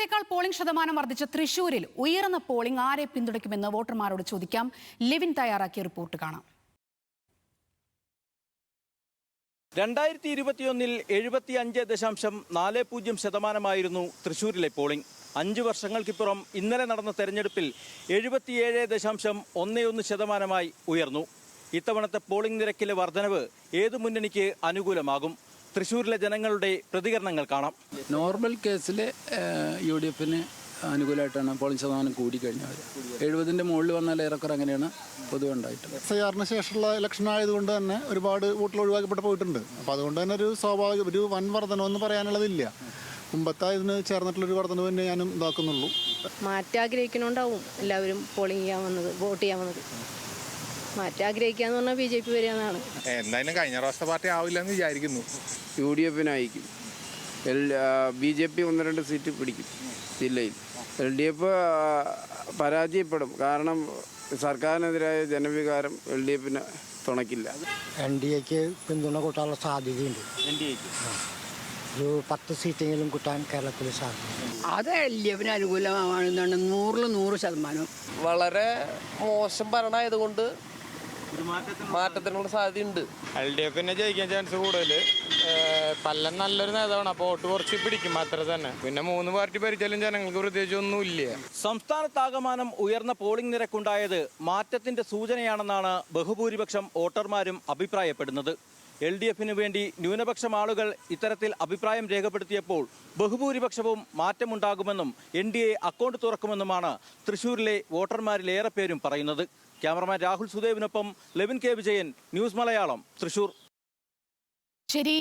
ഇന്നലത്തേക്കാൾ polling ശതമാനം വർദ്ധിച്ച തൃശൂരിൽ ഉയർന്ന പോളിംഗ് ആരെ പിന്തുണയ്ക്കുമെന്ന് വോട്ടർമാരോട് ചോദിക്കാം. ലിവിൻ തയ്യാറാക്കിയ റിപ്പോർട്ട് കാണാം. 2021 75.40% തൃശൂരിലെ പോളിംഗ്. 5 വർഷങ്ങൾക്കിപ്പുറം ഇന്നലെ നടന്ന തെരഞ്ഞെടുപ്പിൽ 77.11% ഉയർന്നു. ഇത്തവണത്തെ പോളിംഗ് നിരക്കിലെ വർധനവ് ഏതു മുന്നണിക്ക് അനുകൂലമാകും? തൃശൂരിലെ ജനങ്ങളുടെ പ്രതികരണങ്ങൾ കാണാം. നോർമൽ കേസിൽ UDFന് അനുകൂലമായിട്ടാണ് പോളിംഗ് ശതമാനം കൂടിക്കഴിഞ്ഞാൽ 70-ന്റെ മുകളിൽ വന്നാൽ ഏറെക്കുറെ അങ്ങനെയാണ് പൊതുവെ ഉണ്ടായിട്ടുള്ളത്. SIR ശേഷമുള്ള ഇലക്ഷൻ ആയതുകൊണ്ട് തന്നെ ഒരുപാട് വോട്ടുകൾ ഒഴിവാക്കപ്പെട്ട് പോയിട്ടുണ്ട്. അപ്പോൾ അതുകൊണ്ട് തന്നെ ഒരു സ്വാഭാവിക ഒരു വൻ വർധനമെന്ന് പറയാനുള്ളതില്ല. മുമ്പത്തെ ഇതിന് ചേർന്നിട്ടുള്ളൊരു വർധനവ് തന്നെ ഞാനും ഇതാക്കുന്നുള്ളൂ. മാറ്റം ആഗ്രഹിക്കണോണ്ടാവും എല്ലാവരും പോളിംഗ് ചെയ്യാൻ വന്നത്, വോട്ട് ചെയ്യാൻ വന്നത്. മാറ്റം ആഗ്രഹിക്കാന്ന് പറഞ്ഞാൽ BJP വരികയെന്നാണ്. എന്തായാലും കഴിഞ്ഞ പ്രാവശ്യത്തെ പാർട്ടി ആവില്ല എന്ന് വിചാരിക്കുന്നു. UDFനായിരിക്കും. BJP 1-2 സീറ്റ് പിടിക്കും ജില്ലയിൽ. LDF പരാജയപ്പെടും. കാരണം സർക്കാരിനെതിരായ ജനവികാരം LDFന് തുണയ്ക്കില്ല. NDAക്ക് പിന്തുണ കൂട്ടാനുള്ള സാധ്യതയുണ്ട്. ഒരു 10 സീറ്റെങ്കിലും കിട്ടാൻ കേരളത്തിൽ സാധ്യത. അത് LDFന് അനുകൂലമാണെന്നാണ് 100% വളരെ മോശം ഭരണമായതുകൊണ്ട് മാറ്റത്തിനുള്ള സാധ്യതയുണ്ട്. LDFനെ ജയിക്കാൻ ചാൻസ് കൂടുതൽ. പല്ലൻ നല്ലൊരു നേതാവാണ്, അപ്പോൾ വോട്ട് കുറച്ച് പിടിക്കും അത്ര തന്നെ. പിന്നെ 3 പാർട്ടി ഭരിച്ചാലും ജനങ്ങൾക്ക് പ്രത്യേകിച്ച് ഒന്നുമില്ല. സംസ്ഥാനത്താകമാനം ഉയർന്ന പോളിംഗ് നിരക്കുണ്ടായത് മാറ്റത്തിന്റെ സൂചനയാണെന്നാണ് ബഹുഭൂരിപക്ഷം വോട്ടർമാരും അഭിപ്രായപ്പെടുന്നത്. LDFന് വേണ്ടി ന്യൂനപക്ഷം ആളുകൾ ഇത്തരത്തിൽ അഭിപ്രായം രേഖപ്പെടുത്തിയപ്പോൾ ബഹുഭൂരിപക്ഷവും മാറ്റമുണ്ടാകുമെന്നും NDA അക്കൗണ്ട് തുറക്കുമെന്നുമാണ് തൃശൂരിലെ വോട്ടർമാരിലേറെ പേരും പറയുന്നത്. ക്യാമറമാൻ രാഹുൽ സുദേവിനൊപ്പം ലെവിൻ K. വിജയൻ, ന്യൂസ് മലയാളം, തൃശൂർ. ശരി.